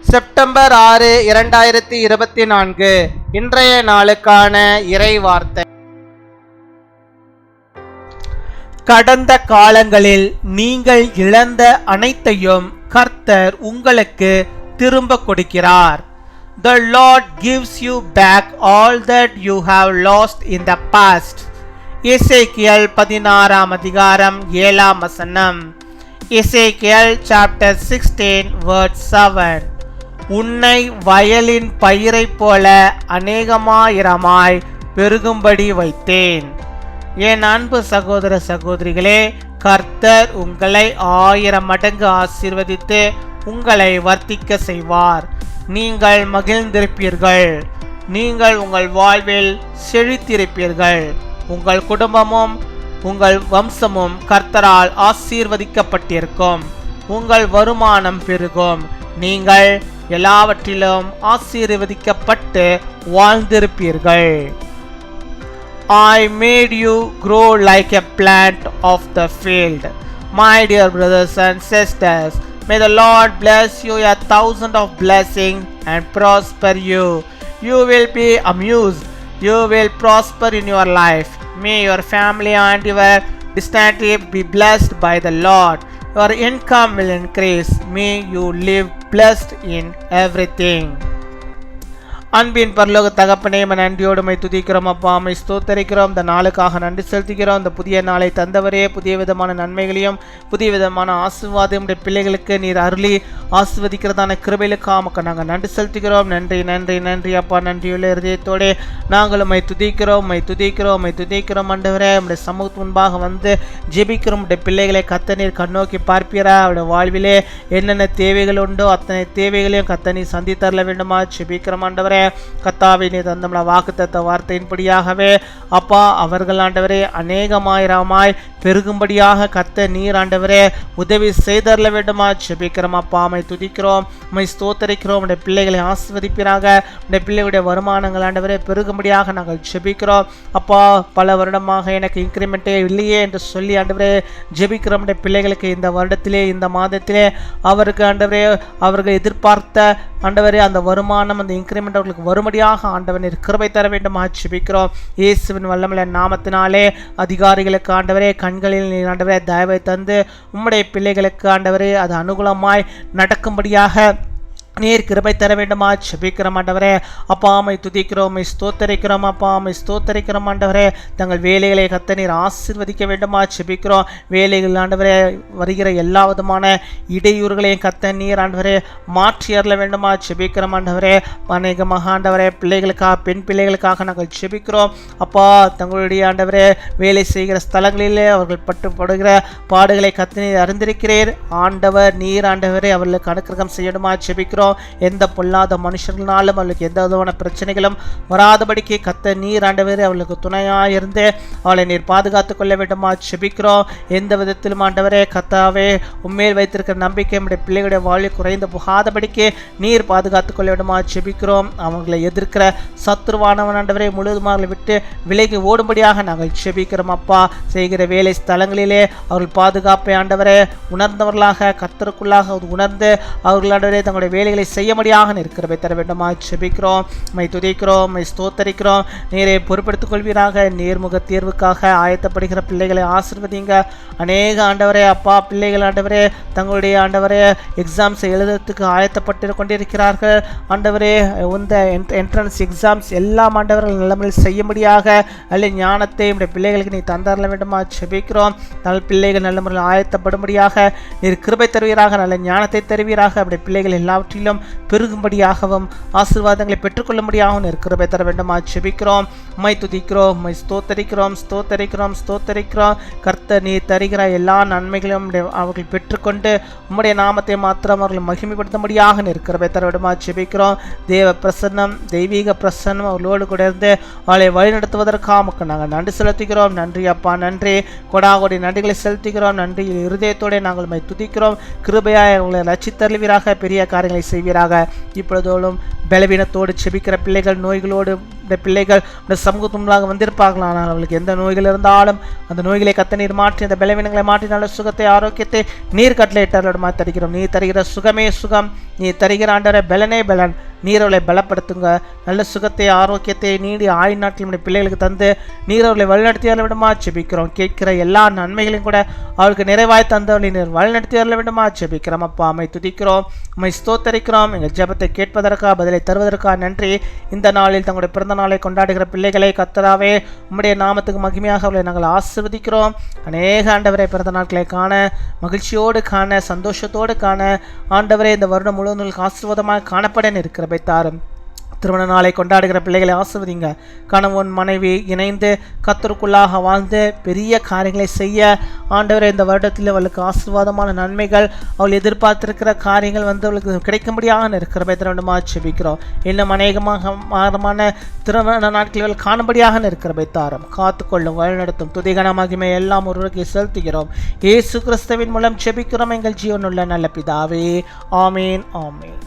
September 6, 2024 இன்றைய நாளுக்கான இறை வார்த்தை. கடந்த காலங்களில் நீங்கள் இழந்த அனைத்தையும் கர்த்தர் உங்களுக்கு திரும்ப கொடுக்கிறார். The Lord gives you back all that you have lost in the past. எசேக்கியேல் 16 அதிகாரம் 7 வசனம். எசேக்கியேல் chapter 16 verse 7. உன்னை வயலின் பயிரைப் போல அநேகமாயிரமாய் பெருகும்படி வைத்தேன். என் அன்பு சகோதர சகோதரிகளே, கர்த்தர் உங்களை 1000 மடங்கு ஆசீர்வதித்து உங்களை வர்த்திக்க செய்வார். நீங்கள் மகிழ்ந்திருப்பீர்கள். நீங்கள் உங்கள் வாழ்வில் செழித்திருப்பீர்கள். உங்கள் குடும்பமும் உங்கள் வம்சமும் கர்த்தரால் ஆசீர்வதிக்கப்பட்டிருக்கும். உங்கள் வருமானம் பெருகும். நீங்கள் எல்லாவற்றிலும் ஆசீர்வதிக்கப்பட்டு வாழ்ந்திருப்பீர்கள். I made you grow like a plant of the field. My dear brothers and sisters, may the Lord bless you 1,000 of blessings and prosper you. You will be amused. You will prosper in your life. May your family and your destiny be blessed by the Lord. Your income will increase. May you live blessed in everything. அன்பின் பரலோக தகப்பனே, நன்றியோடு my துதிக்கிறோம் அப்பா. My ஸ்தோத்தரிக்கிறோம். இந்த நாளுக்காக நன்றி செலுத்துகிறோம். இந்த புதிய நாளை தந்தவரே, புதிய விதமான நன்மைகளையும் புதிய விதமான ஆசீர்வாதம் பிள்ளைகளுக்கு நீர் அருளி ஆசீர்வதிக்கிறதான கிருபைகளுக்காக நாங்கள் நன்றி செலுத்துகிறோம். நன்றி நன்றி நன்றி அப்பா. நன்றியுள்ள இருதயத்தோடு நாங்களும் மை துதிக்கிறோம் ஆண்டவரே. நம்முடைய சமூகத்து முன்பாக வந்து ஜெபிக்கிறோம். நம்முடைய பிள்ளைகளை கத்த நீர் கண்ணோக்கி பார்ப்பீரா. அவருடைய வாழ்விலே என்னென்ன தேவைகள் உண்டோ அத்தனை தேவைகளையும் கத்த நீர் சந்தித்தரல வேண்டுமா ஜெபிக்கிறோம் ஆண்டவரே. கத்தாவை நீ தந்த வாக்குத்தத்த வார்த்தையின்படியாகவே அப்பா அவர்கள் ஆண்டவரே அநேகமாயிரமாய் பெருகும்படியாக கத்த நீர் ஆண்டவரே உதவி செய்தரல வேண்டுமா ஜெபிக்கிறோம் அப்பா. மை துதிக்கிறோம், மை ஸ்தோத்தரிக்கிறோம். உடைய பிள்ளைகளை ஆசீர்வதிப்பீராக. உடைய பிள்ளைகளுடைய வருமானங்கள் ஆண்டவரே பெருகும்படியாக நாங்கள் ஜெபிக்கிறோம் அப்பா. பல வருடமாக எனக்கு இன்க்ரிமெண்ட்டே இல்லையே என்று சொல்லி ஆண்டவரே ஜெபிக்கிறோம். உடைய பிள்ளைகளுக்கு இந்த வருடத்திலே இந்த மாதத்திலே அவருக்கு ஆண்டவரே அவர்கள் எதிர்பார்த்த ஆண்டவரே அந்த வருமானம் அந்த இன்க்ரிமெண்ட் அவர்களுக்கு வரும்படியாக ஆண்டவரே கிருபை தர வேண்டும் ஜெபிக்கிறோம். இயேசுவின் வல்லமையுள்ள நாமத்தினாலே அதிகாரிகளுக்கு ஆண்டவரே கண்களில் நீர் ஆண்டவரே தயவை தந்து உம்முடைய பிள்ளைகளுக்கு ஆண்டவரே அது அனுகூலமாய் நடக்கும்படியாக நீர் கிருபை தர வேண்டுமா ஜெபிக்கிறோம் ஆண்டவரே. அப்பா மை துதிக்கிறோம், மை ஸ்தோத்தரிக்கிறோம் அப்பா. மை ஸ்தோத்தரிக்கிறோம் ஆண்டவரே. தங்கள் வேலைகளை கத்த நீர் ஆசீர்வதிக்க வேண்டுமா ஜெபிக்கிறோம். வேலைகள் ஆண்டவரே வருகிற எல்லா விதமான இடையூறுகளையும் கத்த நீர் ஆண்டவரே மாற்றி அருள வேண்டுமா ஜெபிக்கிறோம் ஆண்டவரே. அநேகமாக ஆண்டவரே பிள்ளைகளுக்காக பெண் பிள்ளைகளுக்காக நாங்கள் ஜெபிக்கிறோம் அப்பா. தங்களுடைய ஆண்டவரே வேலை செய்கிற ஸ்தலங்களிலே அவர்கள் படுகிற பாடுகளை கத்த நீர் அறிந்திருக்கிறீர் ஆண்டவர். நீர் ஆண்டவரே அவர்களுக்கு அனுக்கிரகம் செய்யணுமா ஜெபிக்கிறோம். எந்த பொல்லாத மனுஷர்களாலும் அவளுக்கு எந்த விதமான பிரச்சனைகளும் வராதபடிக்கு கத்த நீர் ஆண்டவரே அவளுக்கு துணையாயிருந்து அவளை நீர் பாதுகாத்துக் கொள்ள வேண்டுமா ஜெபிக்கிறோம். எந்த விதத்திலும் ஆண்டவரே கத்தாவே உண்மையில் வைத்திருக்கிற நம்பிக்கை நம்முடைய பிள்ளைகளுடைய வாழ்வில் குறைந்து போகாதபடிக்கு நீர் பாதுகாத்துக் கொள்ள வேண்டுமா ஜெபிக்கிறோம். அவங்களை எதிர்க்கிற சத்துருவானவன் ஆண்டவரே முழுவதுமாக விட்டு விலகி ஓடும்படியாக நாங்கள் ஜெபிக்கிறோம் அப்பா. செய்கிற வேலை ஸ்தலங்களிலே அவர்கள் பாதுகாப்பை ஆண்டவரே உணர்ந்தவர்களாக கர்த்தருக்குள்ளாக உணர்ந்து அவர்கள் ஆண்டவரே தங்களுடைய வேலைகளை செய்யும்படியாக இருக்கிறவை தர வேண்டுமா ஜெபிக்கிறோம். மை துதிக்கிறோம், மை ஸ்தோத்தரிக்கிறோம். நீரை பொறுப்படுத்திக் கொள்வீராக. நேர்முக தேர்வுக்காக ஆயத்தப்படுகிற பிள்ளைகளை ஆசீர்வதிங்க. அநேக ஆண்டவரே அப்பா பிள்ளைகள் ஆண்டவரே தங்களுடைய ஆண்டவரே எக்ஸாம்ஸ் எழுதுறதுக்கு ஆயத்தப்பட்டு கொண்டிருக்கிறார்கள் ஆண்டவரே. இந்த என்ட்ரன்ஸ் எக்ஸாம்ஸ் எல்லாம் ஆண்டவர்கள் நிலைமையில் செய்யும்படியாக நல்ல ஞானத்தை நம்முடைய பிள்ளைகளுக்கு நீ தந்தரல வேண்டுமா ஜெபிக்கிறோம். நல்ல பிள்ளைகள் நல்ல முறையில் ஆயத்தப்படும்படியாக நீர் கிருபை தருவீராக. நல்ல ஞானத்தை தருவீராக. நம்முடைய பிள்ளைகள் எல்லாவற்றையும் பெருகும்படியாகவும் ஆசீர்வாதங்களை பெற்றுக்கொள்ளும்படியாகவும் கிருபை தர வேண்டும் ஜெபிக்கிறோம். மை துதிக்கிறோம், மை ஸ்தோத்தரிக்கிறோம். கர்த்தர் நீ தருகிற எல்லா நன்மைகளும் அவர்கள் பெற்றுக்கொண்டு உம்முடைய நாமத்தை மாத்திரம் அவர்கள் மகிமைப்படுத்தும்படியாக கிருபை தர வேண்டும் ஜெபிக்கிறோம். தேவ பிரசன்னம் தெய்வீக பிரசன்னம் அவர்களோடு கூட இருந்து அவளை வழிநடத்துவதற்காக நாங்கள் நன்றி செலுத்துகிறோம். நன்றி அப்பா, நன்றி. கொடாகோடி நன்றிகளை செலுத்துகிறோம். நன்றி இருதயத்தோடு நாங்கள் மை துதிக்கிறோம். கிருபையாய் அவங்களை ரட்சித்தருள்வீராக. பெரிய காரியங்களை செய்வீராக. இப்பொழுதோடும் பலவீனத்தோடு செபிக்கிற பிள்ளைகள் நோய்களோடு இந்த பிள்ளைகள் இந்த சமூகத்துள்ளாக வந்திருப்பார்கள். ஆனால் அவளுக்கு எந்த நோய்கள் இருந்தாலும் அந்த நோய்களை கத்த நீர் மாற்றி, அந்த பலவீனங்களை மாற்றி நல்ல சுகத்தை ஆரோக்கியத்தை நீர் கட்டளையிட்டவர்களோட தருகிறோம். நீர் தருகிற சுகமே சுகம், நீர் தருகிற ஆண்டவரே பலனே பலன். நீர் அவளை பலப்படுத்துங்க, நல்ல சுகத்தை ஆரோக்கியத்தை நீடி ஆயுள் நாட்கள் பிள்ளைகளுக்கு தந்து நீர் அவர்களை வழிநடத்தியால விடமா ஜெபிக்கிறோம். கேட்கிற எல்லா நன்மைகளையும் கூட அவளுக்கு நிறைவாய் தந்தவர்களை நீர் வழிநடத்தியால விடமா ஜெபிக்கிறோம். அப்பா அம்மை துதிக்கிறோம், அம்மை ஸ்தோத்தரிக்கிறோம். எங்கள் ஜெபத்தை கேட்பதற்காக பதிலை தருவதற்காக நன்றி. இந்த நாளில் தங்களுடைய பிறந்த நாளை கொண்டாடுகிற பிள்ளைகளை கர்த்தராவே உம்முடைய நாமத்துக்கு மகிமையாக அவளை நாங்கள் ஆசீர்வதிக்கிறோம். அநேக ஆண்டவரை பிறந்த நாட்களை காண, மகிழ்ச்சியோடு காண, சந்தோஷத்தோடு காண, ஆண்டவரே இந்த வருடம் முழுவதும் ஆசீர்வாதமாக காணப்பட இருக்கிற தாரும். திருமண நாளை கொண்டாடுகிற பிள்ளைகளை ஆசீர்வதிங்க. கணவன் மனைவி இணைந்து கர்த்தருக்குள்ளாக வாழ்ந்து பெரிய காரியங்களை செய்ய ஆண்டவரே இந்த வருடத்தில் அவளுக்கு ஆசீர்வாதமான நன்மைகள், அவள் எதிர்பார்த்திருக்கிற காரியங்கள் அவளுக்கு கிடைக்கும்படியாக இருக்கிற திருமணமாக ஜெபிக்கிறோம். இன்னும் அநேகமான திருமண நாட்களில் காணும்படியாக இருக்கிற தாரும். காத்துக்கொள்ளும், வழிநடத்தும். துதிகன மகிமை எல்லாம் ஒருவருக்கு செலுத்துகிறோம். இயேசு கிறிஸ்துவின் மூலம் ஜெபிக்கிறோம் எங்கள் ஜீவனுள்ள நல்ல பிதாவே. ஆமேன், ஆமேன்.